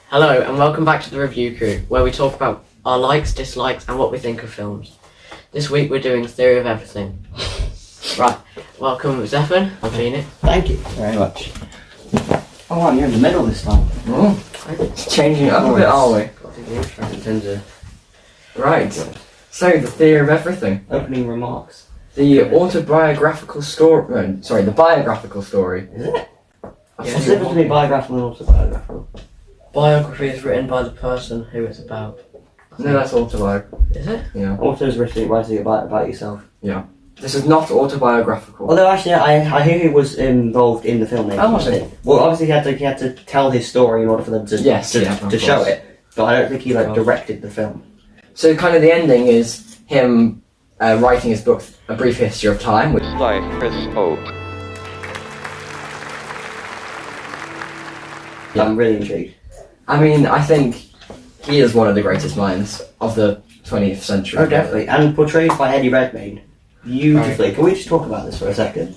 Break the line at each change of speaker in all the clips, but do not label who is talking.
Hello and welcome back to the Review Crew, where we talk about our likes, dislikes and what we think of films. This week we're doing Theory of Everything. Right, welcome Zephan and Phoenix.
Thank you very much. Oh wow, you're in the middle this time.
Oh, it's changing it up a bit, are we?
Got to do the intro in terms of...
Right. So, the theory of everything.
Opening remarks.
The autobiographical story. No, sorry, the biographical story.
Is it?
That's
What's the difference between biographical and autobiographical?
Biography is written by the person who it's about.
No, that's autobiographical.
Is it?
Yeah.
Auto is writing about yourself.
This is not autobiographical.
Although actually, I hear he was involved in the filmmaking.
Oh, was he?
Well, obviously he had to tell his story in order for them to
of
show
course.
it. But I don't think he directed the film.
So, kind of the ending is him writing his book, A Brief History of Time. Which,
Life is hope.
I'm really intrigued.
I mean, I think he is one of the greatest minds of the 20th century.
Oh, definitely. And portrayed by Eddie Redmayne. Beautifully. Can we just talk about this for a second?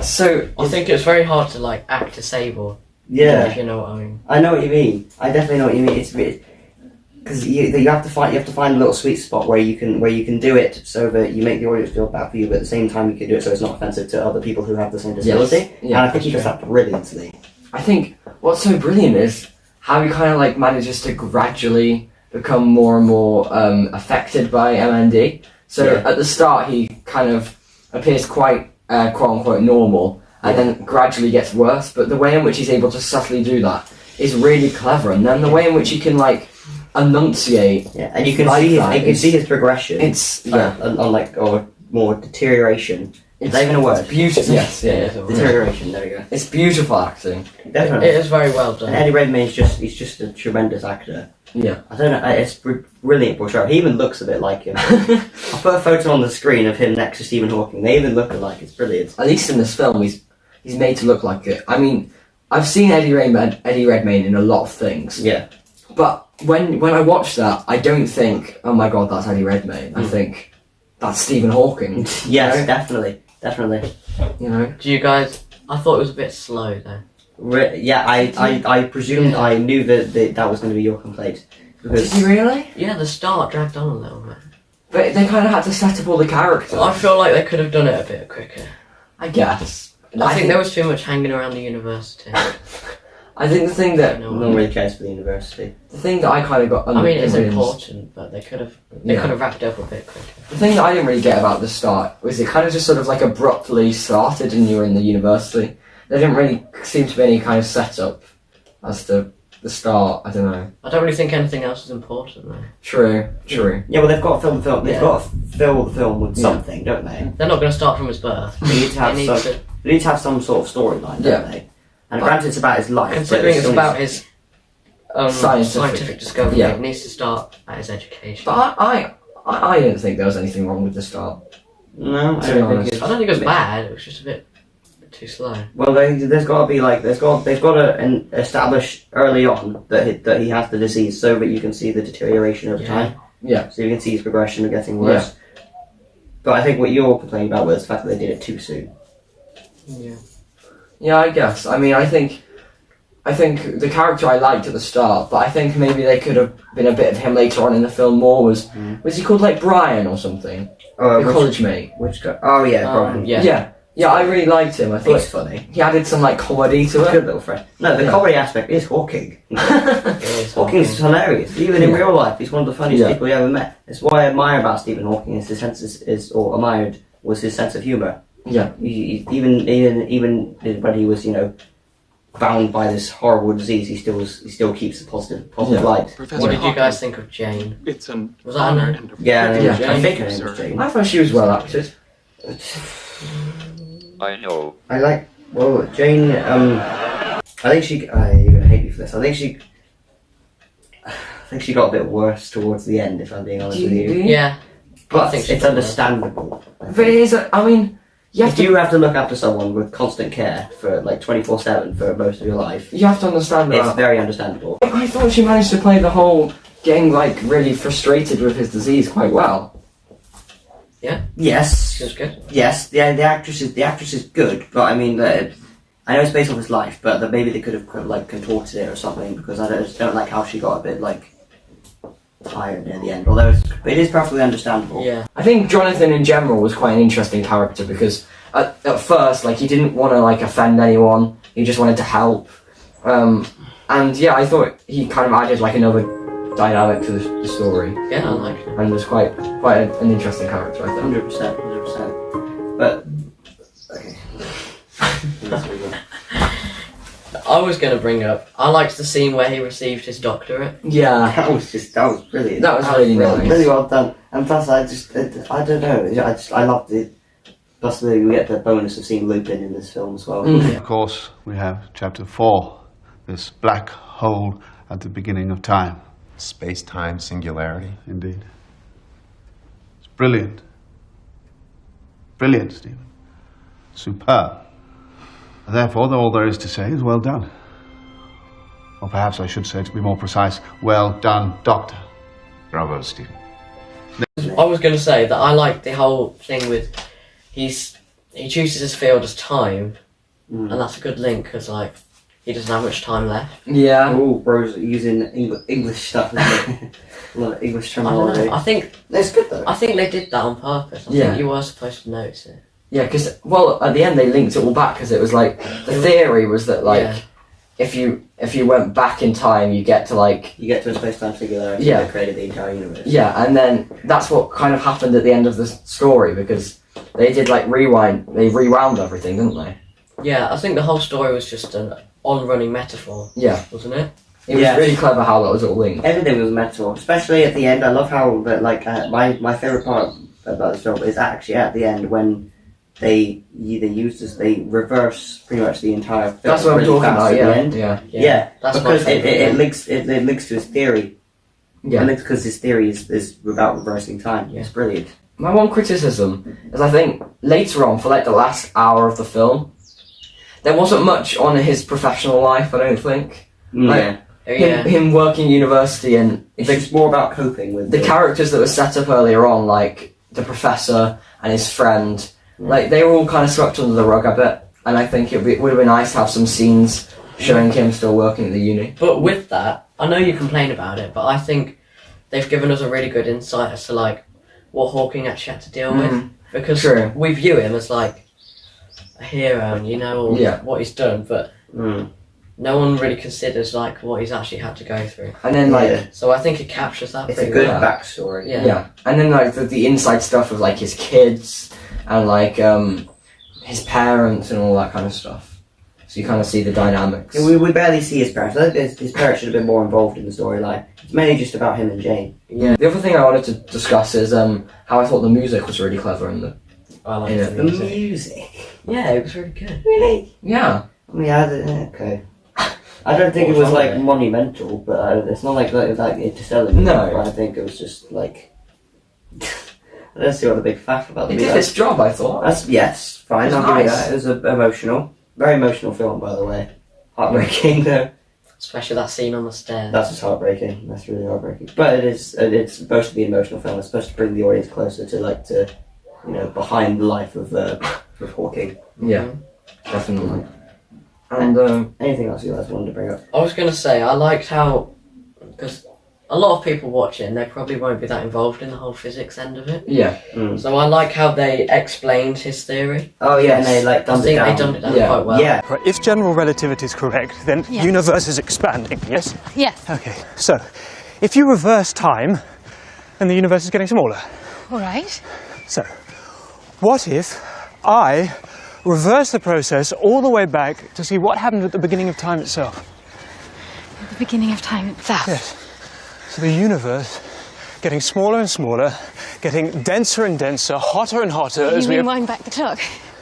So,
I think it's very hard to act disabled.
Yeah.
If you know what I mean.
I know what you mean. I definitely know what you mean. It's because you have to find a little sweet spot where you can do it so that you make the audience feel bad for you, but at the same time you can do it so it's not offensive to other people who have the same disability.
Yes. Yeah,
and I think he does that brilliantly.
I think what's so brilliant is how he kind of manages to gradually become more and more affected by MND. So
Yeah.
at the start he kind of appears quite quote unquote normal, and then gradually gets worse. But the way in which he's able to subtly do that is really clever, and then the way in which he can enunciate.
Yeah, and you can see his progression.
It's
or more deterioration. Is that even a word?
It's beautiful. Yes, yeah.
Deterioration. There we go.
It's beautiful acting.
Definitely.
It is very well done.
And Eddie Redmayne's he's just a tremendous actor.
Yeah.
I don't know. It's brilliant portrayal. He even looks a bit like him. I'll put a photo on the screen of him next to Stephen Hawking. They even look alike. It's brilliant.
At least in this film, he's made to look like it. I mean, I've seen Eddie Redmayne in a lot of things.
Yeah.
But when I watch that, I don't think, oh my god, that's Eddie Redmayne. I think that's Stephen Hawking.
Yes,
You know?
definitely.
You know?
Do you guys... I thought it was a bit slow though.
I presumed I knew that was going to be your complaint. Because
Did you really?
Yeah, the start dragged on a little bit.
But they kind of had to set up all the characters.
I feel like they could have done it a bit quicker.
I guess.
I think there was too much hanging around the university.
I think the thing that
No
no one really cares for the university.
I kind of got.
I mean, it's
under-
important, but they could have wrapped it up a bit quicker.
The thing that I didn't really get about the start was it kind of just sort of abruptly started and you were in the university. There didn't really seem to be any kind of setup as to the start. I don't know.
I don't really think anything else is important though.
True.
Yeah, well, they've got to film the film. They've
Yeah.
got to fill the film with something, don't they?
They're not going to start from his birth.
They need to have
They need
They need to have some sort of storyline, don't
Yeah.
they? And granted, it's about his life. but
Considering it's
still
about
needs-
his scientific discovery,
Yeah.
it needs to start at his education.
But I didn't think there was anything wrong with the start.
No, I
To be
don't think
honest.
it's.
I don't think it was bad. It was just a bit too slow.
Well, there's got to be they've got to establish early on that he has the disease, so that you can see the deterioration over
Yeah.
time.
Yeah.
So you can see his progression of getting worse. But I think what you're complaining about was the fact that they did it too soon.
Yeah.
Yeah, I guess. I mean, I think the character I liked at the start, but I think maybe they could have been a bit of him later on in the film more. Was he called Brian or something? Your college mate.
Which guy? Oh yeah, probably.
Yeah.
Yeah, I really liked him. I thought
He's funny.
he added some comedy to
Good
it.
little friend. No, the
Yeah.
comedy aspect is Hawking. Hawking's hilarious. Even in
Yeah.
real life, he's one of the funniest
Yeah.
people you ever met. It's what I admire about Stephen Hawking is his sense was his sense of humour.
Yeah.
Even when he was, bound by this horrible disease, he still keeps a positive
Yeah.
light.
Professor
What did you
Hawking,
guys think of Jane?
It's an
Was that her
honor
name?
and a
Yeah,
privilege
Yeah.
I
to
think
meet
her
you,
name was
sir.
Jane.
I thought she was well acted.
I know.
I like. Well, Jane. I think she. You're gonna hate me for this. I think she got a bit worse towards the end. If I'm being honest with you,
Yeah.
but
I think she
it's
got
understandable.
But it is. I mean, you have
If
to.
you have to look after someone with constant care for 24/7 for most of your life,
You have to understand
it's
that.
very understandable.
I thought she managed to play the whole getting really frustrated with his disease quite well.
Yes,
She was good.
yes. The actress is good, but I mean, I know it's based off his life, but that maybe they could have like contorted it or something, because I just don't like how she got a bit like tired near the end. Although it is perfectly understandable.
Yeah.
I think Jonathan in general was quite an interesting character because at first, like, he didn't want to like offend anyone. He just wanted to help. And yeah, I thought he kind of added like another dynamic to the story.
Yeah, I like it.
And was quite an interesting character, I think.
100%. But okay.
I was going to bring up, I liked the scene where he received his doctorate.
Yeah.
That was brilliant.
That was really nice.
Really well done. And plus, I don't know. I loved it. Plus, we get the bonus of seeing Lupin in this film as well.
Mm.
Of course, we have chapter 4, this black hole at the beginning of time.
Space-time singularity.
Indeed. It's brilliant. Brilliant, Stephen. Superb. Therefore, all there is to say is well done. Or perhaps I should say, to be more precise, well done, Doctor.
Bravo, Stephen.
I was going to say that I like the whole thing with he chooses his field as time, and that's a good link because like he doesn't have much time left.
Yeah.
Oh, bro's using English stuff. A lot of English
I don't
terminology.
know. I think
It's good though.
I think they did that on purpose. I
Yeah.
think you were supposed to notice it.
Yeah, because, well, at the end they linked it all back because it was like, the theory was that like,
Yeah.
if you went back in time, you get to like,
You get to a space-time singularity
Yeah.
that created the entire universe.
yeah, and then that's what kind of happened at the end of the story because they did like they rewound everything, didn't they?
Yeah, I think the whole story was just an on-running metaphor,
Yeah.
wasn't it?
It was
Yes.
really clever how that was all linked.
Everything was metal, especially at the end. I love how that my favorite part about this film is actually at the end when they reverse pretty much the entire film.
That's what I'm
really
talking
fast
about,
at
yeah.
the end.
Yeah.
Yeah,
That's my
because
favourite
it
bit.
links to his theory.
Yeah.
It links because his theory is about reversing time.
Yeah.
It's brilliant.
My one criticism is I think later on, for like the last hour of the film, there wasn't much on his professional life, I don't think. Like,
Yeah,
Oh, yeah.
Him working university and
it's just more about coping with
the characters that were set up earlier on, like the professor and his friend, like they were all kind of swept under the rug a bit. And I think it would have been nice to have some scenes showing him still working at the uni.
But with that, I know you complain about it, but I think they've given us a really good insight as to like what Hawking actually had to deal with, because
True.
we view him as like a hero and you know all
Yeah.
what he's done, but no one really considers like what he's actually had to go through.
And then like
Yeah.
So I think it captures that
It's a
pretty
good
well.
backstory.
Yeah.
yeah, and then like the inside stuff of like his kids and like his parents and all that kind of stuff. So you kind of see the dynamics.
Yeah, we barely see his parents. I think his parents should have been more involved in the storyline. It's mainly just about him and Jane.
Yeah. The other thing I wanted to discuss is how I thought the music was really clever in the.
I like
Yeah.
the
The
music.
music.
Yeah, it was really good.
Really?
Yeah.
Okay. I don't think
What
it was
was
like
wrong with it?
monumental, but it's not like Interstellar.
No.
But I think it was just like. Let's see what the big fact about the
It
music.
did its job, I thought.
That's yes, fine.
It's
I'll give you
nice.
that. It was emotional, very emotional film, by the way. Heartbreaking though.
Especially that scene on the stairs.
That's just heartbreaking. That's really heartbreaking. But it's supposed to be an emotional film. It's supposed to bring the audience closer to behind the life of Hawking.
Yeah, definitely. And
Anything else you guys wanted to bring up?
I was going to say, I liked how, because a lot of people watch it and they probably won't be that involved in the whole physics end of it.
yeah,
So I like how they explained his theory.
Oh yeah, and
Yes.
they like
I
dumbed it
think
down.
they dumbed it down
Yeah.
quite well.
Yeah.
Right, if general relativity is correct, then
Yes.
universe is expanding, yes?
Yes.
Okay, so if you reverse time, then the universe is getting smaller.
All right.
So, what if I reverse the process all the way back to see what happened at the beginning of time itself?
At the beginning of time itself.
Yes. So the universe getting smaller and smaller, getting denser and denser, hotter and hotter
You
as we...
mean wind back the clock?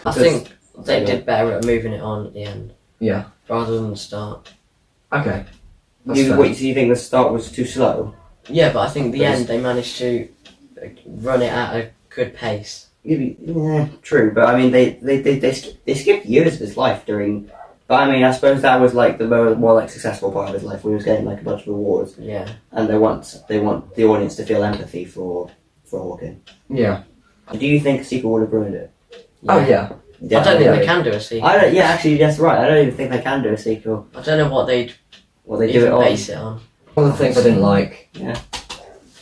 I think they did better at moving it on at the end,
yeah.
rather than the start.
Okay. That's
You,
fair.
wait, so you think the start was too slow?
Yeah, but I think the
But it's-
end they managed to run it at a good pace.
Yeah, true. But I mean, they skipped years of his life during. But I mean, I suppose that was like the more like successful part of his life. Where he was getting like a bunch of awards,
Yeah.
and they want the audience to feel empathy for Hawking.
Yeah.
Do you think a sequel would have ruined it?
Oh yeah.
Yeah,
I don't think
know.
they can do a sequel.
Yeah, actually, that's right. I don't even think they can do a sequel.
I don't know what they'd
What they do
even
it on.
base it on.
One of the things I didn't like.
Yeah.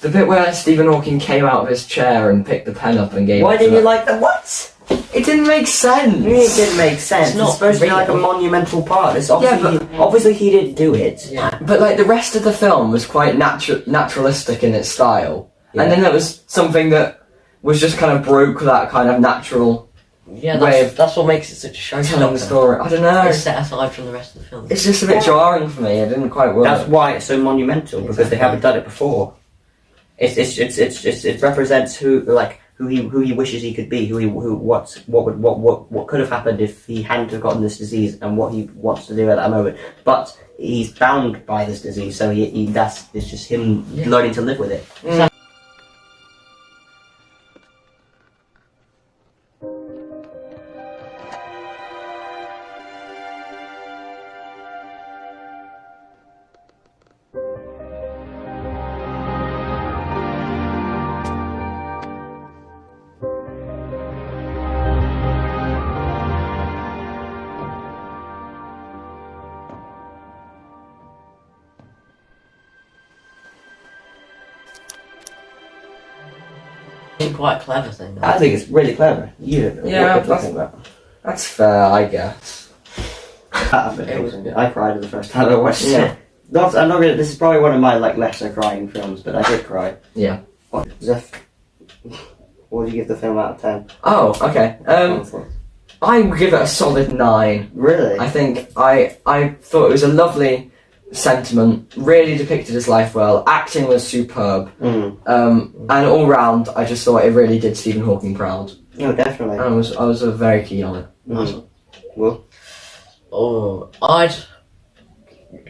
The bit where Stephen Hawking came out of his chair and picked the pen up and gave
Why
it to
didn't you
her.
like the what?
It didn't make sense.
It didn't make sense.
It's not
It's supposed to be like a
real.
monumental part. It's
Yeah,
obviously he didn't do it.
Yeah.
But like the rest of the film was quite naturalistic in its style,
Yeah.
and then there was something that was just kind of broke that kind of natural
Yeah,
way
that's what makes it such a show.
telling the story. I don't know.
It's set aside from the rest of the film.
It's just a bit jarring for me. It didn't quite work.
That's why it's so monumental because they haven't done it before. It represents who he wishes he could be, what could have happened if he hadn't have gotten this disease, and what he wants to do at that moment. But he's bound by this disease, so it's just him learning to live with it.
It's quite a clever thing.
I think it's really clever.
Yeah,
what you're talking about.
That's fair, I guess.
I cried the first time I watched
Yeah.
it. I'm not gonna. This is probably one of my lesser crying films, but I did cry.
Yeah.
What, Zeph? What do you give the film out of 10?
Oh, okay. I would give it a solid 9.
Really?
I think I thought it was a lovely sentiment, really depicted his life well. Acting was superb, and all round, I just thought it really did Stephen Hawking proud.
No, definitely.
I was very keen on it.
Well,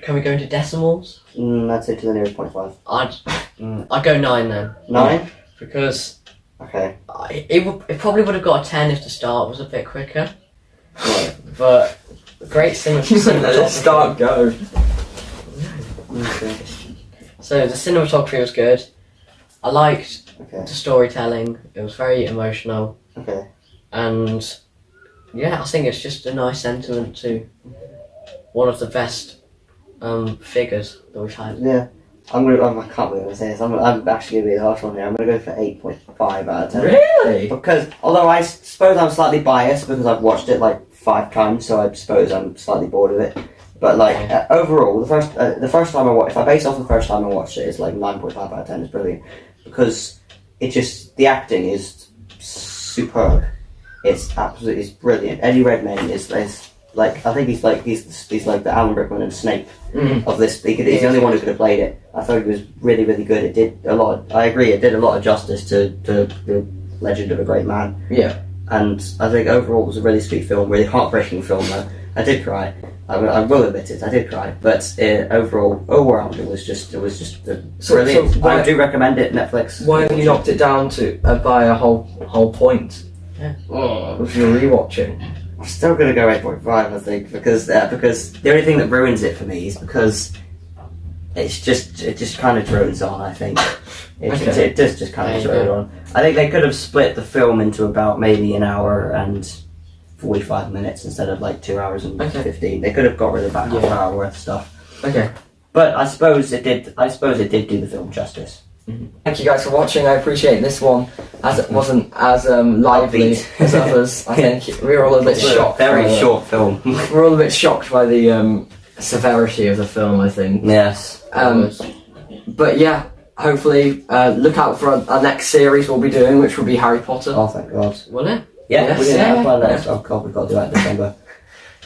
Can we go into decimals?
that's it to the nearest 0.5.
I'd go 9 then.
9?
Because
Okay.
it probably would have got a 10 if the start was a bit quicker.
Right.
But great cinematography.
Let it start go.
Okay.
So the cinematography was good. I liked
Okay.
the storytelling. It was very emotional,
Okay.
and yeah, I think it's just a nice sentiment to one of the best figures that we've had.
Yeah. I can't believe I'm gonna say this. I'm actually gonna be the harsh one here. I'm gonna go for 8.5 out of 10.
Really?
Because although I suppose I'm slightly biased because I've watched it like 5 times, so I suppose I'm slightly bored of it. But like overall, the first time I watched, if I base off the first time I watched it, it's like 9.5 out of 10. It's brilliant because the acting is superb. It's brilliant. Eddie Redmayne is like, I think he's like the Alan Rickman and Snape of this. He's the only one who could have played it. I thought it was really, really good. It did a lot. I agree. It did a lot of justice to the Legend of a Great Man.
Yeah.
And I think overall it was a really sweet film, really heartbreaking film. I did cry. I will admit it. I did cry. But overall, it was just brilliant.
So why-
I do recommend it. Netflix.
Why have you knocked it down to by a whole point?
Yeah.
If you're rewatching.
I'm still gonna go 8.5, I think, because the only thing that ruins it for me is because it just kind of drones on. I think it does just kind of drone on. I think they could have split the film into about maybe an hour and 45 minutes instead of like 2 hours and 15. They could have got rid of about half an hour worth of stuff.
Okay.
But I suppose it did. Do the film justice.
Thank you guys for watching. I appreciate this one, as it wasn't as lively
Upbeat.
as others. I think we were all a bit shocked.
Very
by
short film.
We're all a bit shocked by the severity of the film, I think.
Yes.
But yeah, hopefully look out for our next series we'll be doing, which will be Harry Potter.
Oh, thank God.
Will it?
Yeah,
Yes,
we're gonna
yeah.
have fun next. Oh God, we've got to do that in December.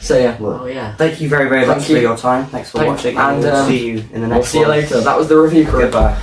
So yeah,
Well,
Oh yeah.
thank you very, very
Thank
much
you.
for your time. Thanks for
Thank-
watching,
and,
we'll see you in the next
we'll see you
one.
later. That was the review crew.
Goodbye.